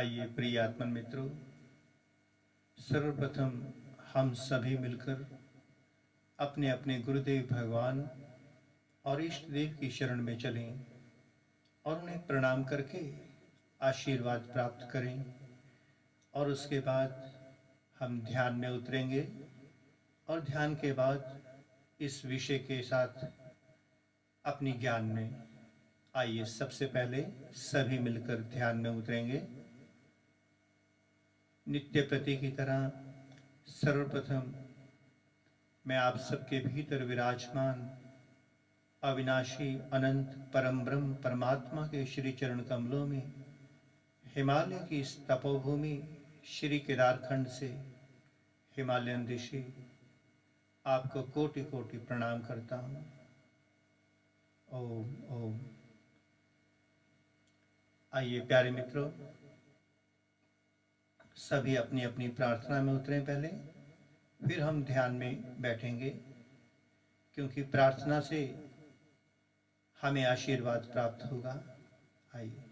आइए प्रिय आत्मन मित्रों, सर्वप्रथम हम सभी मिलकर अपने अपने गुरुदेव भगवान और इष्ट देव की शरण में चलें और उन्हें प्रणाम करके आशीर्वाद प्राप्त करें। और उसके बाद हम ध्यान में उतरेंगे और ध्यान के बाद इस विषय के साथ अपनी ज्ञान में आइए सबसे पहले सभी मिलकर ध्यान में उतरेंगे। नित्य प्रति की तरह सर्वप्रथम मैं आप सबके भीतर विराजमान अविनाशी अनंत परम ब्रह्म परमात्मा के श्री चरण कमलों में हिमालय की इस तपोभूमि श्री केदारखंड से हिमालयन ऋषि आपको कोटि कोटि प्रणाम करता हूँ। ओम ओम। आइए प्यारे मित्रों, सभी अपनी अपनी प्रार्थना में उतरें पहले, फिर हम ध्यान में बैठेंगे, क्योंकि प्रार्थना से हमें आशीर्वाद प्राप्त होगा। आइए।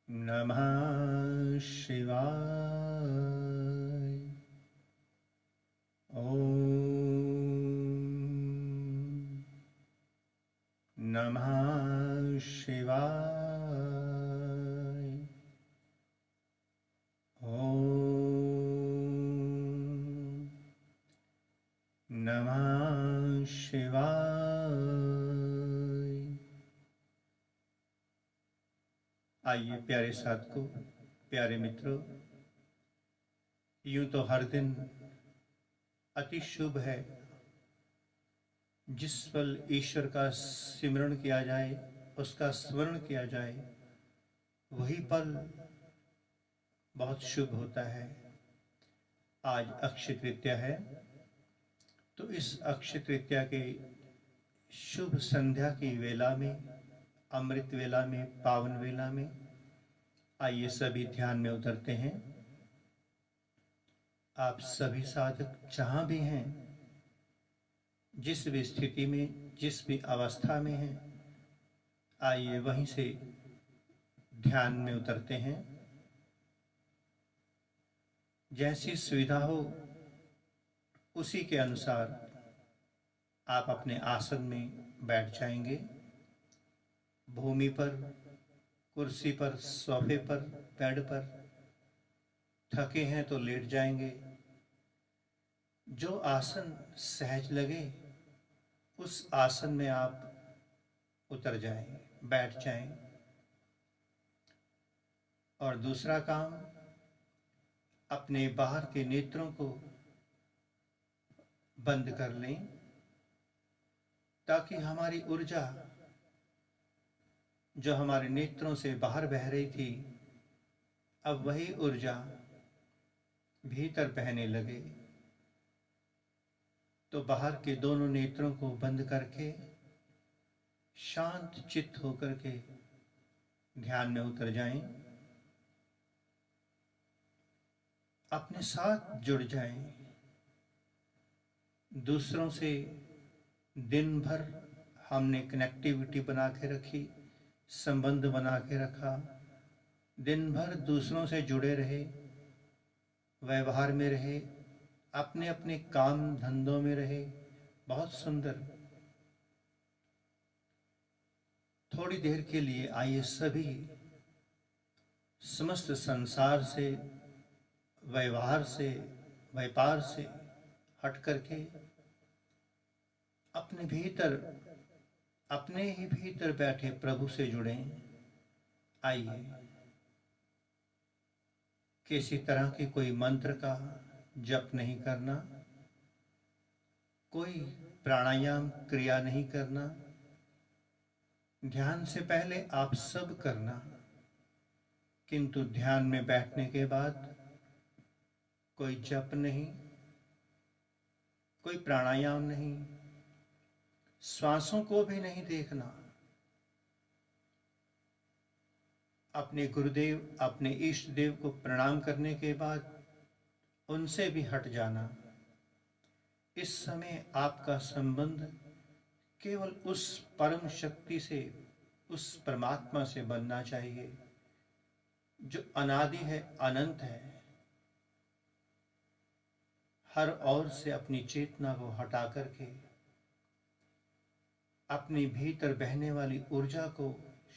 नमः शिवाय। ओम नमः शिवाय। ओम नमः शिवाय। आइए प्यारे साधकों, प्यारे मित्रों, यूं तो हर दिन अति शुभ है, जिस पल ईश्वर का सिमरण किया जाए, उसका स्मरण किया जाए, वही पल बहुत शुभ होता है। आज अक्षय तृतीया है, तो इस अक्षय तृतीया के शुभ संध्या की वेला में, अमृत वेला में, पावन वेला में आइए सभी ध्यान में उतरते हैं। आप सभी साधक जहाँ भी हैं, जिस भी स्थिति में, जिस भी अवस्था में हैं, आइए वहीं से ध्यान में उतरते हैं। जैसी सुविधा हो उसी के अनुसार आप अपने आसन में बैठ जाएंगे। भूमि पर, कुर्सी पर, सोफे पर, बेड पर। थके हैं तो लेट जाएंगे। जो आसन सहज लगे उस आसन में आप उतर जाएं, बैठ जाएं। और दूसरा काम, अपने बाहर के नेत्रों को बंद कर लें, ताकि हमारी ऊर्जा जो हमारे नेत्रों से बाहर बह रही थी, अब वही ऊर्जा भीतर बहने लगे। तो बाहर के दोनों नेत्रों को बंद करके शांत चित्त होकर के ध्यान में उतर जाएं। अपने साथ जुड़ जाएं। दूसरों से दिन भर हमने कनेक्टिविटी बना के रखी, संबंध बना के रखा, दिन भर दूसरों से जुड़े रहे, व्यवहार में रहे, अपने अपने काम धंधों में रहे। बहुत सुंदर। थोड़ी देर के लिए आइए सभी समस्त संसार से, व्यवहार से, व्यापार से हट करके अपने भीतर, अपने ही भीतर बैठे प्रभु से जुड़ें। आइए, किसी तरह की कोई मंत्र का जप नहीं करना, कोई प्राणायाम क्रिया नहीं करना। ध्यान से पहले आप सब करना, किंतु ध्यान में बैठने के बाद कोई जप नहीं, कोई प्राणायाम नहीं, श्वासों को भी नहीं देखना। अपने गुरुदेव, अपने इष्ट देव को प्रणाम करने के बाद उनसे भी हट जाना। इस समय आपका संबंध केवल उस परम शक्ति से, उस परमात्मा से बनना चाहिए जो अनादि है, अनंत है। हर ओर से अपनी चेतना को हटा करके अपने भीतर बहने वाली ऊर्जा को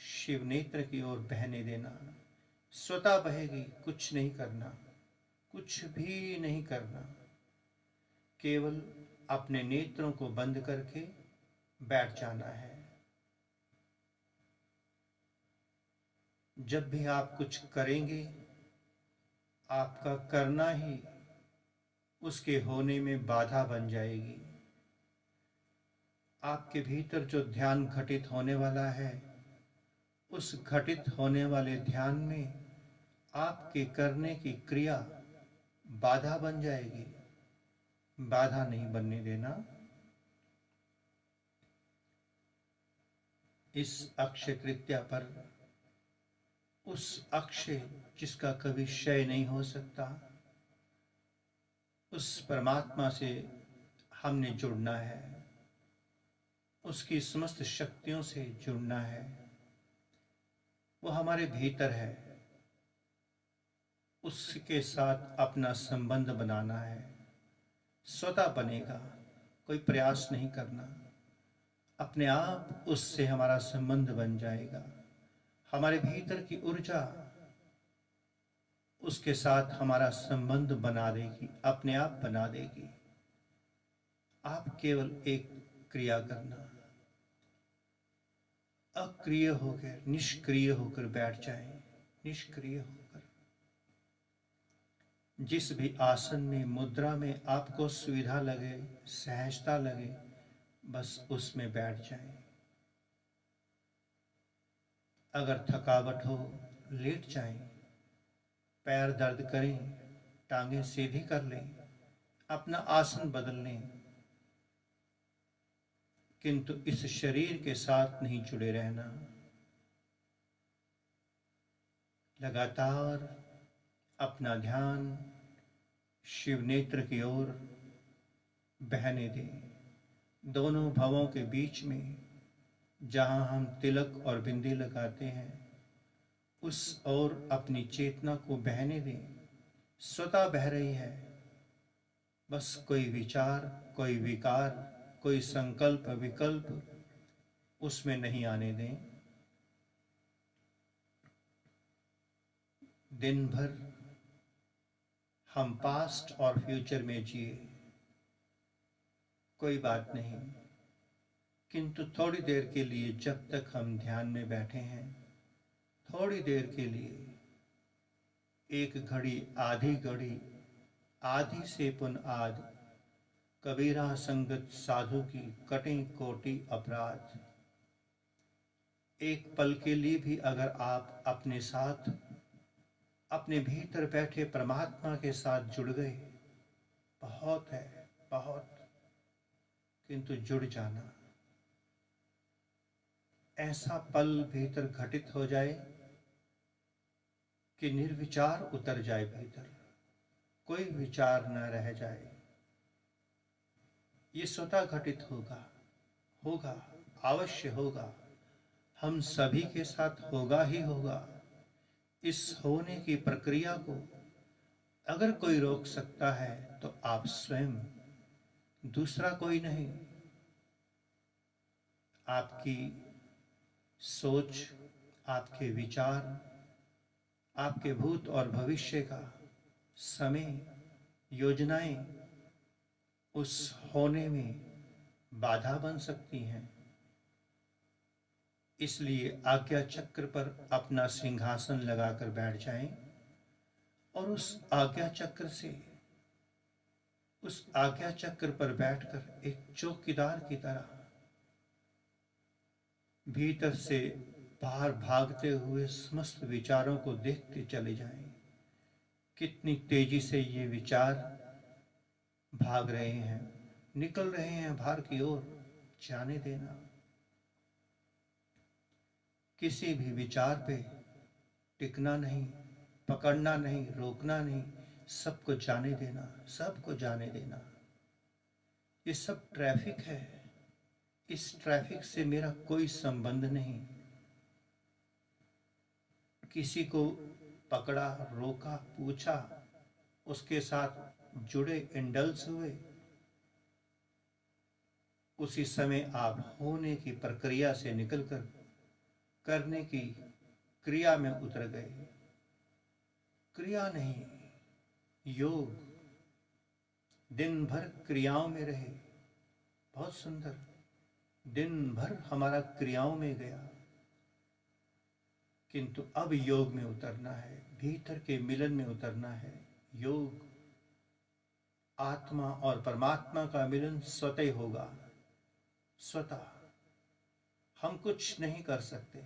शिव नेत्र की ओर बहने देना। स्वतः बहेगी, कुछ नहीं करना, कुछ भी नहीं करना। केवल अपने नेत्रों को बंद करके बैठ जाना है। जब भी आप कुछ करेंगे, आपका करना ही उसके होने में बाधा बन जाएगी। आपके भीतर जो ध्यान घटित होने वाला है, उस घटित होने वाले ध्यान में आपके करने की क्रिया बाधा बन जाएगी। बाधा नहीं बनने देना। इस अक्षय तृतीया पर उस अक्षय जिसका कभी क्षय नहीं हो सकता, उस परमात्मा से हमने जुड़ना है, उसकी समस्त शक्तियों से जुड़ना है। वो हमारे भीतर है, उसके साथ अपना संबंध बनाना है। स्वतः बनेगा, कोई प्रयास नहीं करना। अपने आप उससे हमारा संबंध बन जाएगा। हमारे भीतर की ऊर्जा उसके साथ हमारा संबंध बना देगी, अपने आप बना देगी। आप केवल एक क्रिया करना, अक्रिय होकर, निष्क्रिय होकर बैठ जाएं। निष्क्रिय होकर जिस भी आसन में, मुद्रा में आपको सुविधा लगे, सहजता लगे, बस उसमें बैठ जाएं। अगर थकावट हो लेट जाएं, पैर दर्द करें टांगें सीधी कर लें, अपना आसन बदल लें, किंतु इस शरीर के साथ नहीं जुड़े रहना। लगातार अपना ध्यान शिव नेत्र की ओर बहने दें। दोनों भवों के बीच में जहां हम तिलक और बिंदी लगाते हैं, उस ओर अपनी चेतना को बहने दें। स्वतः बह रही है। बस कोई विचार, कोई विकार, कोई संकल्प विकल्प उसमें नहीं आने दें। दिन भर हम पास्ट और फ्यूचर में जिए, कोई बात नहीं, किंतु थोड़ी देर के लिए जब तक हम ध्यान में बैठे हैं, थोड़ी देर के लिए, एक घड़ी, आधी घड़ी, आधी से पुन आध, कबीरा संगत साधु की कटें कोटि अपराध। एक पल के लिए भी अगर आप अपने साथ, अपने भीतर बैठे परमात्मा के साथ जुड़ गए, बहुत है, बहुत। किंतु जुड़ जाना, ऐसा पल भीतर घटित हो जाए कि निर्विचार उतर जाए भीतर, कोई विचार न रह जाए। ये स्वतः घटित होगा, होगा, अवश्य होगा। हम सभी के साथ होगा ही होगा। इस होने की प्रक्रिया को अगर कोई रोक सकता है तो आप स्वयं, दूसरा कोई नहीं। आपकी सोच, आपके विचार, आपके भूत और भविष्य का समय, योजनाएं उस होने में बाधा बन सकती हैं। इसलिए आज्ञा चक्र पर अपना सिंहासन लगाकर बैठ जाएं और उस आज्ञा चक्र से, उस आज्ञा चक्र पर बैठकर एक चौकीदार की तरह भीतर से बाहर भागते हुए समस्त विचारों को देखते चले जाएं। कितनी तेजी से ये विचार भाग रहे हैं, निकल रहे हैं बाहर की ओर। जाने देना। किसी भी विचार पे टिकना नहीं, पकड़ना नहीं, रोकना नहीं, सबको जाने देना, सबको जाने देना। ये सब ट्रैफिक है, इस ट्रैफिक से मेरा कोई संबंध नहीं। किसी को पकड़ा, रोका, पूछा, उसके साथ जुड़े, इंडल्स हुए, उसी समय आप होने की प्रक्रिया से निकलकर करने की क्रिया में उतर गए। क्रिया नहीं, योग। दिन भर क्रियाओं में रहे, बहुत सुंदर। दिन भर हमारा क्रियाओं में गया, किंतु अब योग में उतरना है, भीतर के मिलन में उतरना है। योग, आत्मा और परमात्मा का मिलन स्वतः होगा, स्वतः। हम कुछ नहीं कर सकते,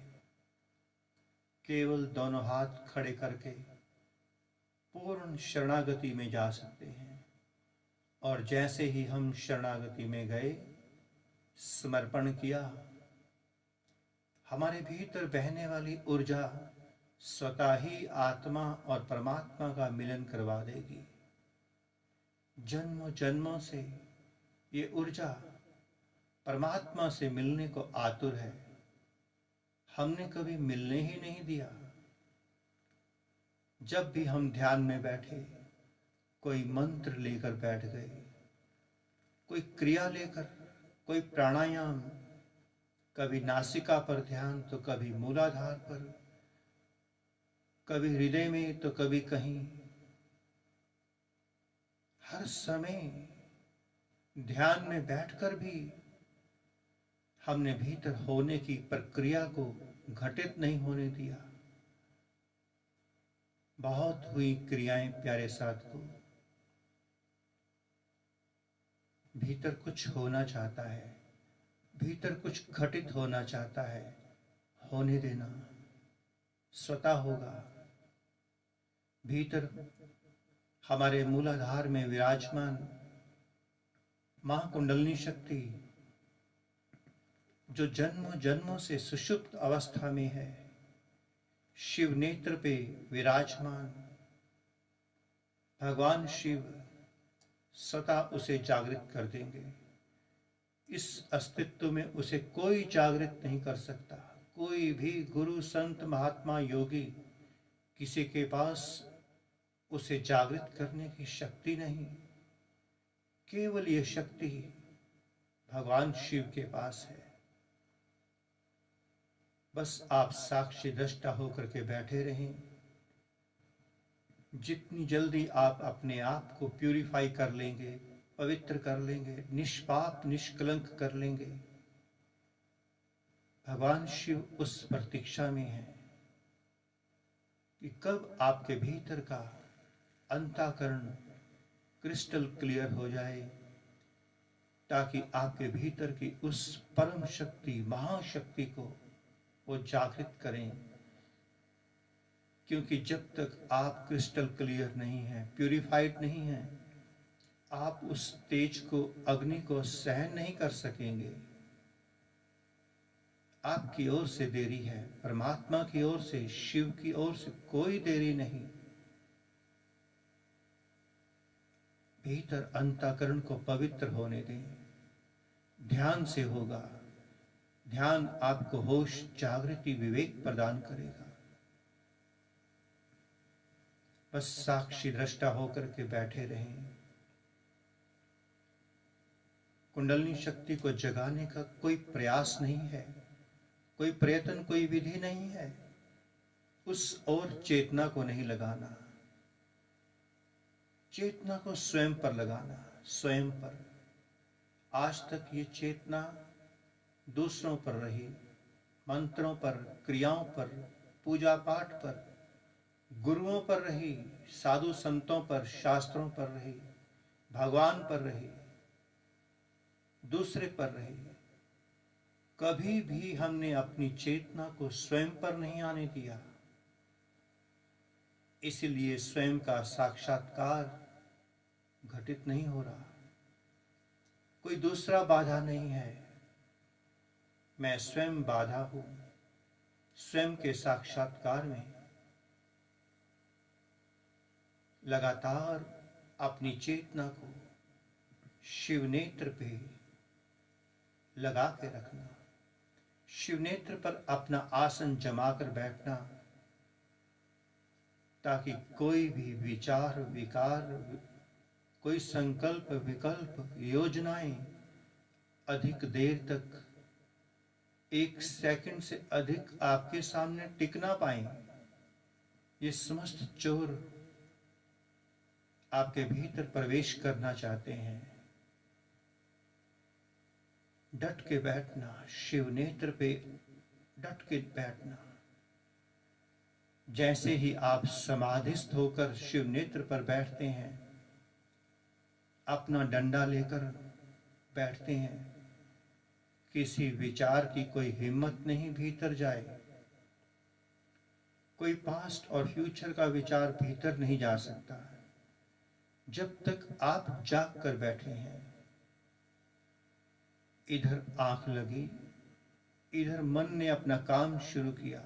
केवल दोनों हाथ खड़े करके पूर्ण शरणागति में जा सकते हैं। और जैसे ही हम शरणागति में गए, समर्पण किया, हमारे भीतर बहने वाली ऊर्जा स्वतः ही आत्मा और परमात्मा का मिलन करवा देगी। जन्मों जन्मों से ये ऊर्जा परमात्मा से मिलने को आतुर है। हमने कभी मिलने ही नहीं दिया। जब भी हम ध्यान में बैठे, कोई मंत्र लेकर बैठ गए, कोई क्रिया लेकर, कोई प्राणायाम, कभी नासिका पर ध्यान तो कभी मूलाधार पर, कभी हृदय में तो कभी कहीं। हर समय ध्यान में बैठकर भी हमने भीतर होने की प्रक्रिया को घटित नहीं होने दिया। बहुत हुई क्रियाएं प्यारे साथ को। भीतर कुछ होना चाहता है, भीतर कुछ घटित होना चाहता है, होने देना, स्वतः होगा। भीतर हमारे मूलाधार में विराजमान मां कुंडलिनी शक्ति, जो जन्मों जन्मों से सुषुप्त अवस्था में है, शिव नेत्र पे विराजमान भगवान शिव स्वतः उसे जागृत कर देंगे। इस अस्तित्व में उसे कोई जागृत नहीं कर सकता। कोई भी गुरु, संत, महात्मा, योगी, किसी के पास उसे जागृत करने की शक्ति नहीं। केवल ये शक्ति भगवान शिव के पास है। बस आप साक्षी दृष्टा होकर के बैठे रहें। जितनी जल्दी आप अपने आप को प्यूरिफाई कर लेंगे, पवित्र कर लेंगे, निष्पाप निष्कलंक कर लेंगे, भगवान शिव उस प्रतीक्षा में है कि कब आपके भीतर का अंतःकरण क्रिस्टल क्लियर हो जाए, ताकि आपके भीतर की उस परम शक्ति, महाशक्ति को वो जागृत करें। क्योंकि जब तक आप क्रिस्टल क्लियर नहीं हैं, प्यूरिफाइड नहीं हैं, आप उस तेज को, अग्नि को सहन नहीं कर सकेंगे। आपकी ओर से देरी है, परमात्मा की ओर से, शिव की ओर से कोई देरी नहीं। भीतर अंतःकरण को पवित्र होने दें। ध्यान से होगा। ध्यान आपको होश, जागृति, विवेक प्रदान करेगा। बस साक्षी दृष्टा होकर के बैठे रहें। कुंडलिनी शक्ति को जगाने का कोई प्रयास नहीं है, कोई प्रयत्न, कोई विधि नहीं है। उस ओर चेतना को नहीं लगाना, चेतना को स्वयं पर लगाना, स्वयं पर। आज तक ये चेतना दूसरों पर रही, मंत्रों पर, क्रियाओं पर, पूजा पाठ पर, गुरुओं पर रही, साधु संतों पर, शास्त्रों पर रही, भगवान पर रही, दूसरे पर रही। कभी भी हमने अपनी चेतना को स्वयं पर नहीं आने दिया। इसलिए स्वयं का साक्षात्कार घटित नहीं हो रहा। कोई दूसरा बाधा नहीं है, मैं स्वयं बाधा हूं। स्वयं के साक्षात्कार में लगातार अपनी चेतना को शिव नेत्र पे लगा के रखना, शिव नेत्र पर अपना आसन जमाकर बैठना, ताकि कोई भी विचार, विकार, कोई संकल्प, विकल्प, योजनाएं अधिक देर तक, 1 सेकंड से अधिक आपके सामने टिक ना पाए। ये समस्त चोर आपके भीतर प्रवेश करना चाहते हैं। डट के बैठना, शिव नेत्र पे डट के बैठना। जैसे ही आप समाधिस्थ होकर शिव नेत्र पर बैठते हैं, अपना डंडा लेकर बैठते हैं, किसी विचार की कोई हिम्मत नहीं भीतर जाए। कोई पास्ट और फ्यूचर का विचार भीतर नहीं जा सकता जब तक आप जाग कर बैठे हैं। इधर आंख लगी, इधर मन ने अपना काम शुरू किया।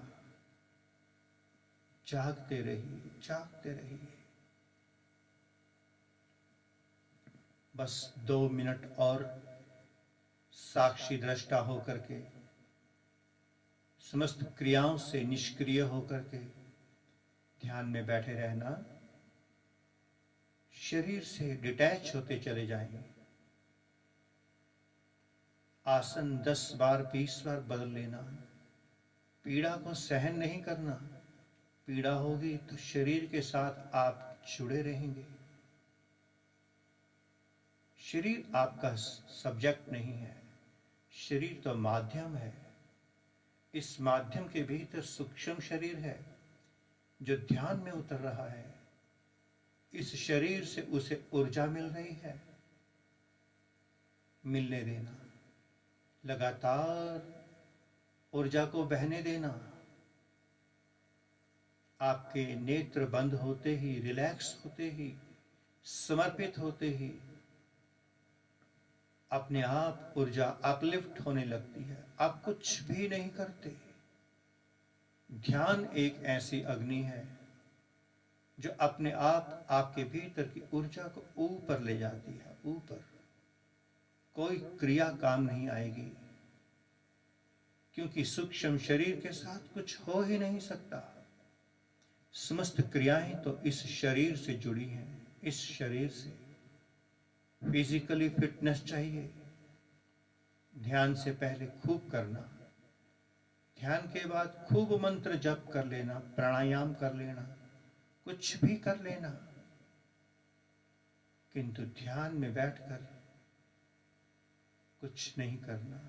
जागते रहिए, जागते रहिए। बस 2 मिनट और साक्षी दृष्टा होकर के, समस्त क्रियाओं से निष्क्रिय होकर के ध्यान में बैठे रहना। शरीर से डिटैच होते चले जाएंगे। आसन 10 बार 20 बार बदल लेना। पीड़ा को सहन नहीं करना। पीड़ा होगी तो शरीर के साथ आप जुड़े रहेंगे। शरीर आपका सब्जेक्ट नहीं है, शरीर तो माध्यम है। इस माध्यम के भीतर सूक्ष्म शरीर है जो ध्यान में उतर रहा है। इस शरीर से उसे ऊर्जा मिल रही है, मिलने देना। लगातार ऊर्जा को बहने देना। आपके नेत्र बंद होते ही, रिलैक्स होते ही, समर्पित होते ही अपने आप ऊर्जा अपलिफ्ट होने लगती है। आप कुछ भी नहीं करते। ध्यान एक ऐसी अग्नि है जो अपने आप आपके भीतर की ऊर्जा को ऊपर ले जाती है। ऊपर कोई क्रिया काम नहीं आएगी, क्योंकि सूक्ष्म शरीर के साथ कुछ हो ही नहीं सकता। समस्त क्रियाएं तो इस शरीर से जुड़ी हैं। इस शरीर से फिजिकली फिटनेस चाहिए। ध्यान से पहले खूब करना, ध्यान के बाद खूब मंत्र जप कर लेना, प्राणायाम कर लेना, कुछ भी कर लेना, किंतु ध्यान में बैठकर कुछ नहीं करना।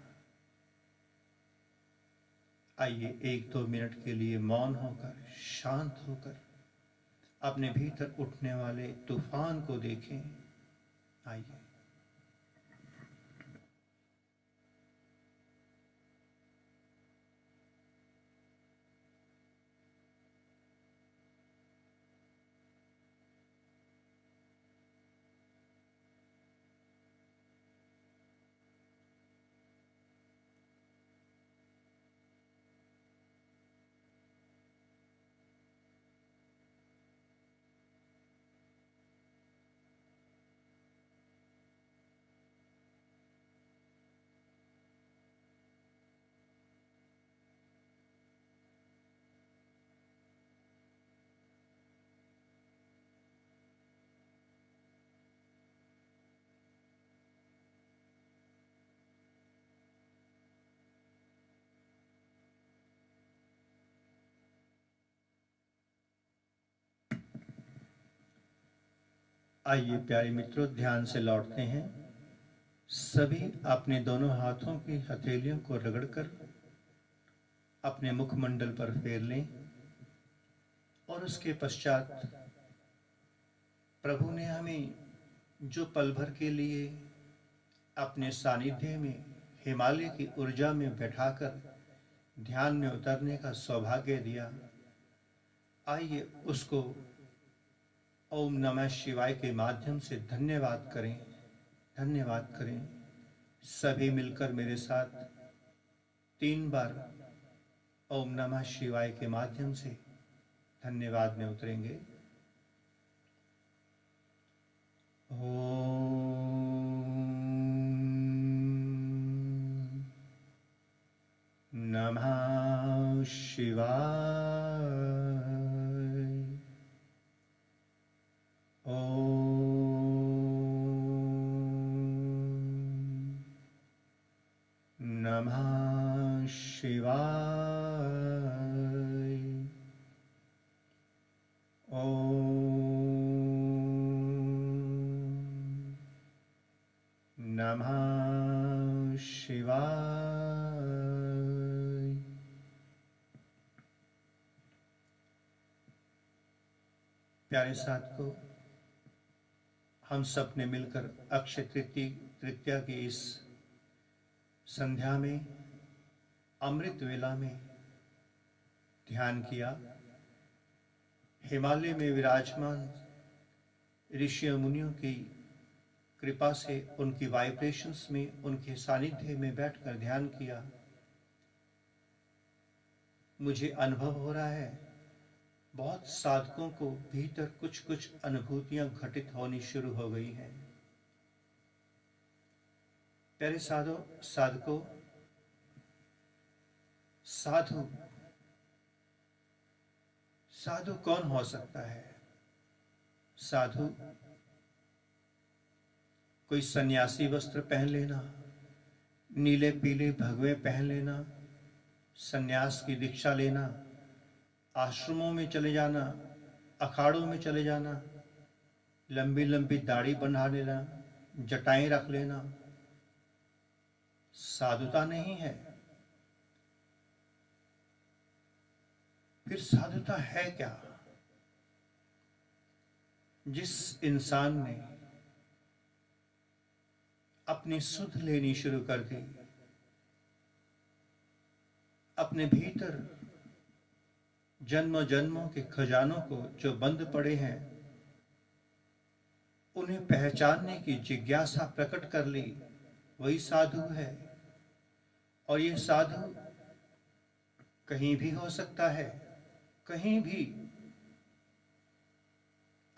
आइए 1-2 मिनट के लिए मौन होकर, शांत होकर अपने भीतर उठने वाले तूफान को देखें। आइए। आइए प्यारे मित्रों, ध्यान से लौटते हैं। सभी अपने दोनों हाथों की हथेलियों को रगड़कर अपने मुखमंडल पर फेर लें और उसके पश्चात प्रभु ने हमें जो पल भर के लिए अपने सानिध्य में हिमालय की ऊर्जा में बैठाकर ध्यान में उतरने का सौभाग्य दिया, आइए उसको ओम नमः शिवाय के माध्यम से धन्यवाद करें। धन्यवाद करें। सभी मिलकर मेरे साथ 3 बार ओम नमः शिवाय के माध्यम से धन्यवाद में उतरेंगे। ओम नमः शिवाय। नमः शिवाय। ओम नमः शिवाय। प्यारे साथियों, हम सब ने मिलकर अक्षय तृतीया की इस संध्या में, अमृत वेला में ध्यान किया। हिमालय में विराजमान ऋषियों मुनियों की कृपा से, उनकी वाइब्रेशंस में, उनके सानिध्य में बैठकर ध्यान किया। मुझे अनुभव हो रहा है, बहुत साधकों को भीतर कुछ कुछ अनुभूतियां घटित होनी शुरू हो गई हैं। प्यारे साधकों, साधु कौन हो सकता है? साधु कोई सन्यासी वस्त्र पहन लेना, नीले पीले भगवे पहन लेना, सन्यास की दीक्षा लेना, आश्रमों में चले जाना, अखाड़ों में चले जाना, लंबी लंबी दाढ़ी बना लेना, जटाएं रख लेना, साधुता नहीं है। फिर साधुता है क्या? जिस इंसान ने अपनी सुध लेनी शुरू कर दी, अपने भीतर जन्मों जन्मों के खजानों को जो बंद पड़े हैं उन्हें पहचानने की जिज्ञासा प्रकट कर ली, वही साधु है। और ये साधु कहीं भी हो सकता है, कहीं भी।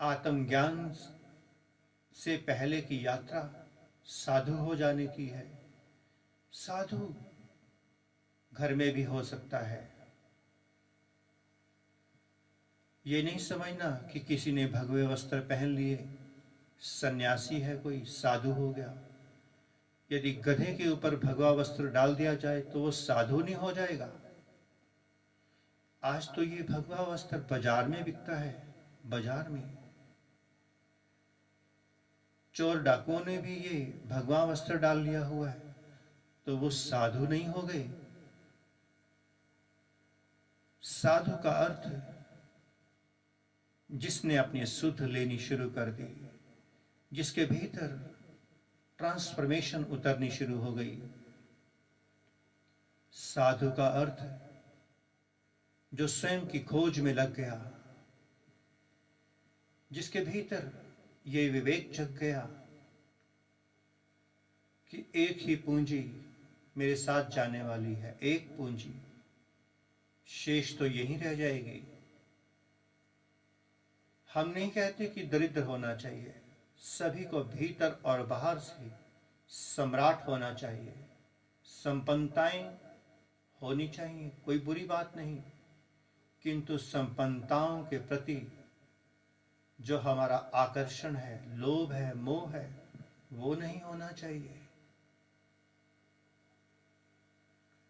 आत्मज्ञान से पहले की यात्रा साधु हो जाने की है। साधु घर में भी हो सकता है। ये नहीं समझना कि किसी ने भगवे वस्त्र पहन लिए, सन्यासी है कोई, साधु हो गया। यदि गधे के ऊपर भगवा वस्त्र डाल दिया जाए तो वो साधु नहीं हो जाएगा। आज तो ये भगवा वस्त्र बाजार में बिकता है, बाजार में। चोर डाकुओं ने भी ये भगवा वस्त्र डाल लिया हुआ है, तो वो साधु नहीं हो गए। साधु का अर्थ जिसने अपनी सुध लेनी शुरू कर दी, जिसके भीतर ट्रांसफॉर्मेशन उतरनी शुरू हो गई। साधु का अर्थ जो स्वयं की खोज में लग गया, जिसके भीतर ये विवेक जग गया कि एक ही पूंजी मेरे साथ जाने वाली है, एक पूंजी, शेष तो यही रह जाएगी। हम नहीं कहते कि दरिद्र होना चाहिए, सभी को भीतर और बाहर से सम्राट होना चाहिए, संपन्नताएं होनी चाहिए, कोई बुरी बात नहीं। किंतु संपन्नताओं के प्रति जो हमारा आकर्षण है, लोभ है, मोह है, वो नहीं होना चाहिए।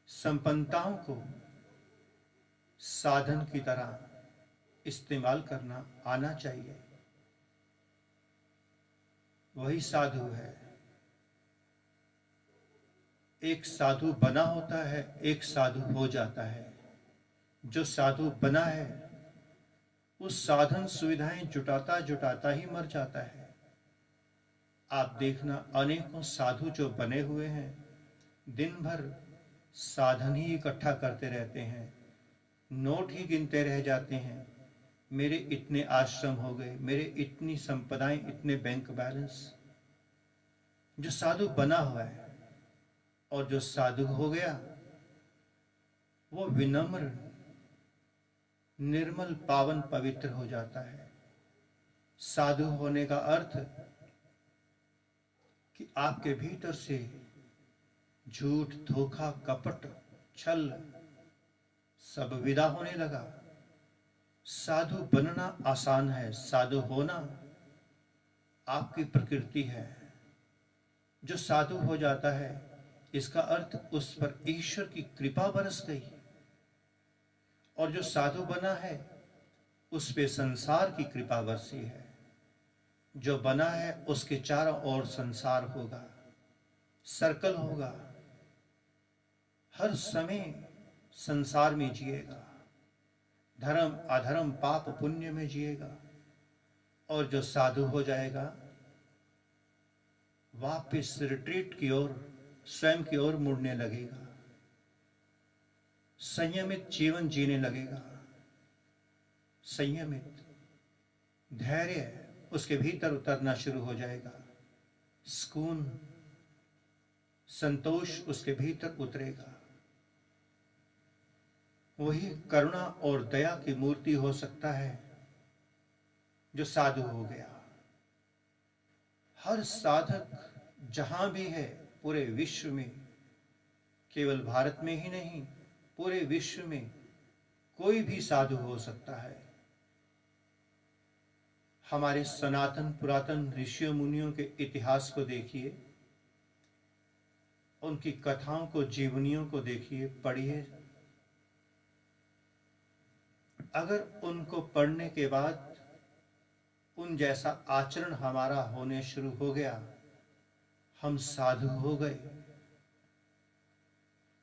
संपन्नताओं को साधन की तरह इस्तेमाल करना आना चाहिए। वही साधु है। एक साधु बना होता है, एक साधु हो जाता है। जो साधु बना है उस साधन सुविधाएं जुटाता जुटाता ही मर जाता है। आप देखना, अनेकों साधु जो बने हुए हैं दिन भर साधन ही इकट्ठा करते रहते हैं, नोट ही गिनते रह जाते हैं। मेरे इतने आश्रम हो गए, मेरे इतनी संपदाएं, इतने बैंक बैलेंस। जो साधु बना हुआ है और जो साधु हो गया वो विनम्र, निर्मल, पावन, पवित्र हो जाता है। साधु होने का अर्थ कि आपके भीतर से झूठ, धोखा, कपट, छल सब विदा होने लगा। साधु बनना आसान है, साधु होना आपकी प्रकृति है। जो साधु हो जाता है इसका अर्थ उस पर ईश्वर की कृपा बरस गई, और जो साधु बना है उस पे संसार की कृपा बरसी है। जो बना है उसके चारों ओर संसार होगा, सर्कल होगा, हर समय संसार में जिएगा, धर्म अधर्म, पाप पुण्य में जिएगा। और जो साधु हो जाएगा वापिस रिट्रीट की ओर, स्वयं की ओर मुड़ने लगेगा, संयमित जीवन जीने लगेगा। संयमित धैर्य उसके भीतर उतरना शुरू हो जाएगा, सुकून, संतोष उसके भीतर उतरेगा। वही करुणा और दया की मूर्ति हो सकता है जो साधु हो गया। हर साधक जहां भी है पूरे विश्व में, केवल भारत में ही नहीं, पूरे विश्व में कोई भी साधु हो सकता है। हमारे सनातन पुरातन ऋषियों मुनियों के इतिहास को देखिए, उनकी कथाओं को, जीवनियों को देखिए, पढ़िए। अगर उनको पढ़ने के बाद उन जैसा आचरण हमारा होने शुरू हो गया, हम साधु हो गए।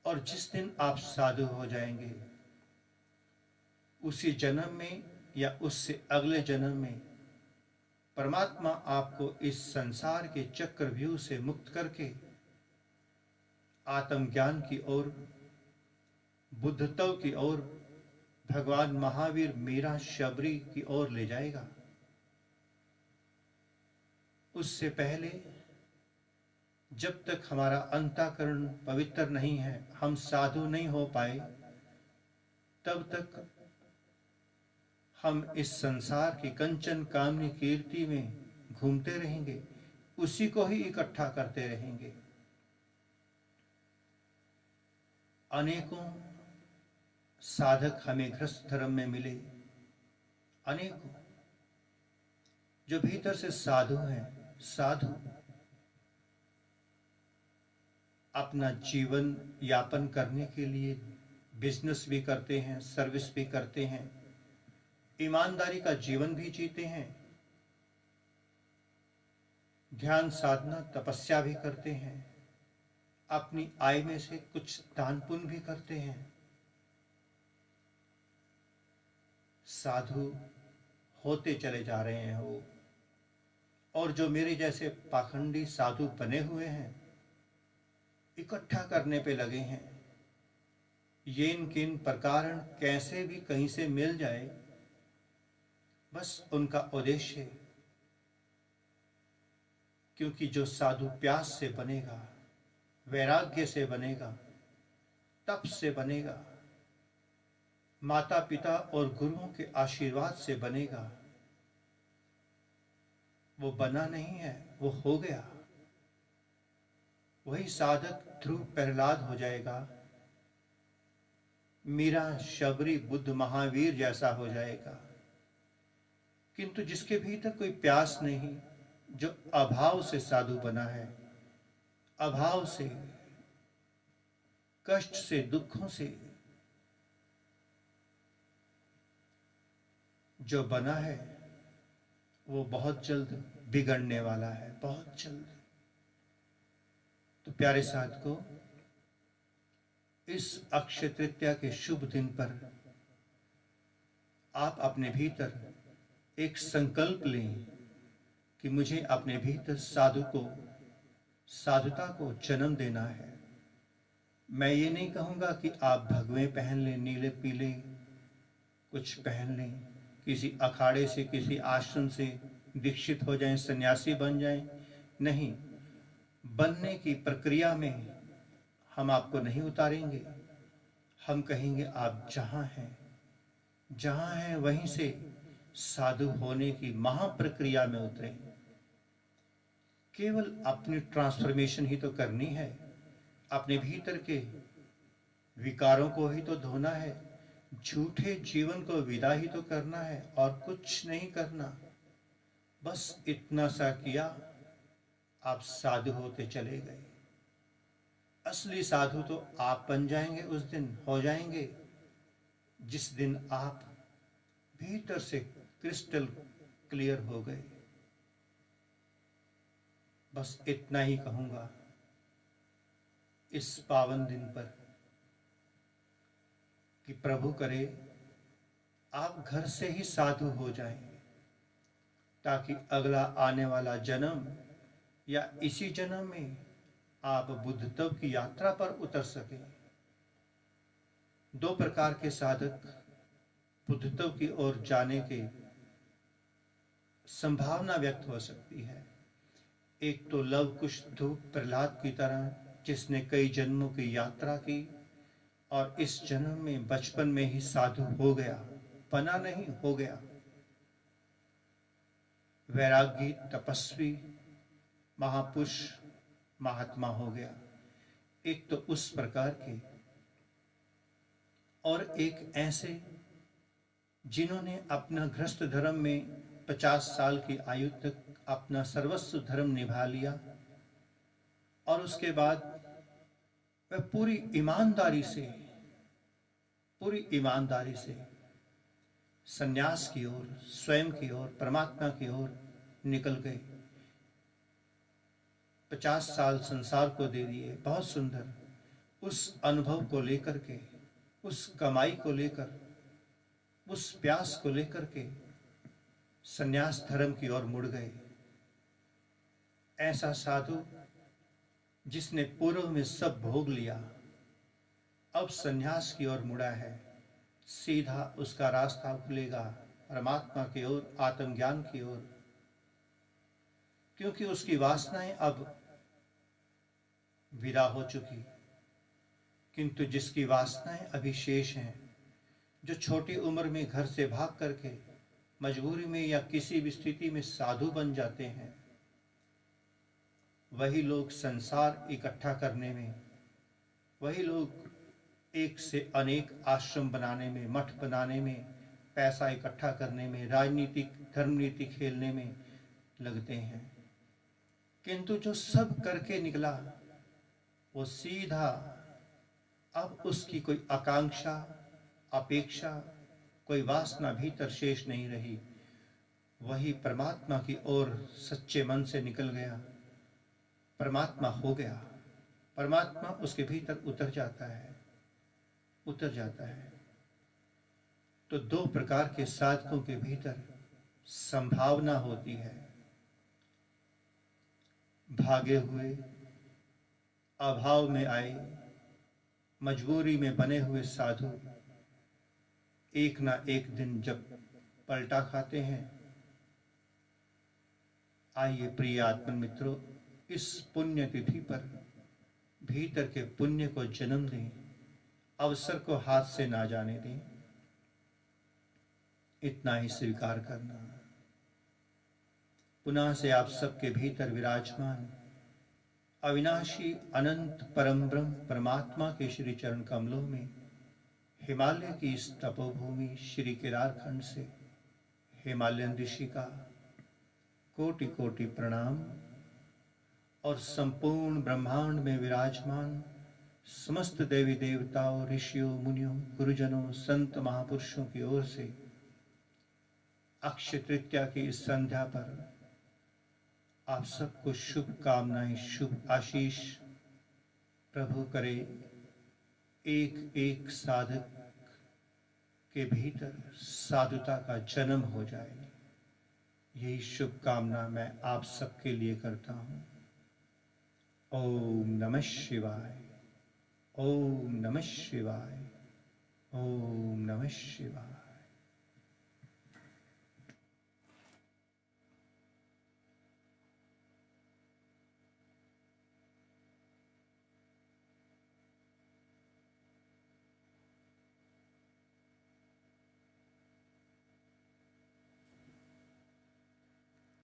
और जिस दिन आप साधु हो जाएंगे उसी जन्म में या उससे अगले जन्म में परमात्मा आपको इस संसार के चक्रव्यूह से मुक्त करके आत्मज्ञान की ओर बुद्धत्व की ओर भगवान महावीर मेरा शबरी की ओर ले जाएगा। उससे पहले जब तक हमारा अंतःकरण पवित्र नहीं है, हम साधु नहीं हो पाए, तब तक हम इस संसार की कंचन कामनी कीर्ति में घूमते रहेंगे, उसी को ही इकट्ठा करते रहेंगे। अनेकों साधक हमें गृहस्थ धर्म में मिले, अनेकों जो भीतर से साधु हैं। साधु अपना जीवन यापन करने के लिए बिजनेस भी करते हैं, सर्विस भी करते हैं, ईमानदारी का जीवन भी जीते हैं, ध्यान साधना तपस्या भी करते हैं, अपनी आय में से कुछ दान पुण्य भी करते हैं। साधु होते चले जा रहे हैं वो, और जो मेरे जैसे पाखंडी साधु बने हुए हैं, इकट्ठा करने पे लगे हैं। येन किन प्रकारण कैसे भी कहीं से मिल जाए, बस उनका उद्देश्य, क्योंकि जो साधु प्यास से बनेगा, वैराग्य से बनेगा, तप से बनेगा, माता पिता और गुरुओं के आशीर्वाद से बनेगा, वो बना नहीं है, वो हो गया। वही साधक ध्रुव प्रहलाद हो जाएगा, मीरा शबरी बुद्ध महावीर जैसा हो जाएगा। किंतु जिसके भीतर कोई प्यास नहीं, जो अभाव से साधु बना है, अभाव से, कष्ट से, दुखों से जो बना है, वो बहुत जल्द बिगड़ने वाला है, बहुत जल्द। तो प्यारे साधकों, इस अक्षय तृतीया के शुभ दिन पर आप अपने भीतर एक संकल्प लें कि मुझे अपने भीतर साधुता को जन्म देना है। मैं ये नहीं कहूँगा कि आप भगवे पहन लें, नीले पीले कुछ पहन लें, किसी अखाड़े से, किसी आश्रम से दीक्षित हो जाएं, सन्यासी बन जाएं। नहीं, बनने की प्रक्रिया में हम आपको नहीं उतारेंगे। हम कहेंगे आप जहाँ हैं वहीं से साधु होने की महाप्रक्रिया में उतरें। केवल अपनी ट्रांसफॉर्मेशन ही तो करनी है, अपने भीतर के विकारों को ही तो धोना है, झूठे जीवन को विदा ही तो करना है, और कुछ नहीं करना। बस इतना सा किया, आप साधु होते चले गए। असली साधु तो आप बन जाएंगे, उस दिन हो जाएंगे जिस दिन आप भीतर से क्रिस्टल क्लियर हो गए। बस इतना ही कहूंगा इस पावन दिन पर कि प्रभु करे आप घर से ही साधु हो जाएं, ताकि अगला आने वाला जन्म या इसी जन्म में आप बुद्धत्व की यात्रा पर उतर सकें। दो प्रकार के साधक बुद्धत्व की ओर जाने की संभावना व्यक्त हो सकती है। एक तो लव कुश ध्रुव प्रहलाद की तरह, जिसने कई जन्मों की यात्रा की और इस जन्म में बचपन में ही साधु हो गया, बना नहीं, हो गया। वैरागी, तपस्वी, महापुरुष, महात्मा हो गया। एक तो उस प्रकार के, और एक ऐसे जिन्होंने अपना गृहस्थ धर्म में 50 साल की आयु तक अपना सर्वस्व धर्म निभा लिया, और उसके बाद वह पूरी ईमानदारी से संन्यास की ओर, स्वयं की ओर, परमात्मा की ओर निकल गए। 50 साल संसार को दे दिए, बहुत सुंदर। उस अनुभव को लेकर के, उस कमाई को लेकर, उस प्यास को लेकर के संन्यास धर्म की ओर मुड़ गए। ऐसा साधु जिसने पूर्व में सब भोग लिया, अब संन्यास की ओर मुड़ा है, सीधा उसका रास्ता खुलेगा परमात्मा की ओर, आत्मज्ञान की ओर, क्योंकि उसकी वासनाएं अब विदा हो चुकी। किंतु जिसकी वासनाएं अभी शेष हैं, जो छोटी उम्र में घर से भाग करके मजबूरी में या किसी भी स्थिति में साधु बन जाते हैं, वही लोग संसार इकट्ठा करने में, वही लोग एक से अनेक आश्रम बनाने में, मठ बनाने में, पैसा इकट्ठा करने में, राजनीतिक धर्म नीति खेलने में लगते हैं। किंतु जो सब करके निकला वो सीधा अब उसकी कोई आकांक्षा, अपेक्षा, कोई वासना भीतर शेष नहीं रही। वही परमात्मा की ओर सच्चे मन से निकल गया, परमात्मा हो गया, परमात्मा उसके भीतर उतर जाता है। तो दो प्रकार के साधकों के भीतर संभावना होती है। भागे हुए, अभाव में आए, मजबूरी में बने हुए साधु एक ना एक दिन जब पलटा खाते हैं। आइए प्रिय आत्मन मित्रों, इस पुण्य तिथि पर भीतर के पुण्य को जन्म दें, अवसर को हाथ से ना जाने दें। इतना ही स्वीकार करना। पुनः से आप सबके भीतर विराजमान अविनाशी अनंत परम ब्रह्म परमात्मा के श्री चरण कमलों में हिमालय की इस तपोभूमि श्री केदारखंड से हिमालयन ऋषि का कोटि कोटि प्रणाम, और संपूर्ण ब्रह्मांड में विराजमान समस्त देवी देवताओं, ऋषियों, मुनियों, गुरुजनों, संत महापुरुषों की ओर से अक्षय तृतीया की इस संध्या पर आप सबको शुभ कामनाएं, शुभ आशीष। प्रभु करे एक एक साधक के भीतर साधुता का जन्म हो जाए। यही शुभकामना मैं आप सबके लिए करता हूँ। ओम नमः शिवाय, ओम नमः शिवाय, ओम नमः शिवाय।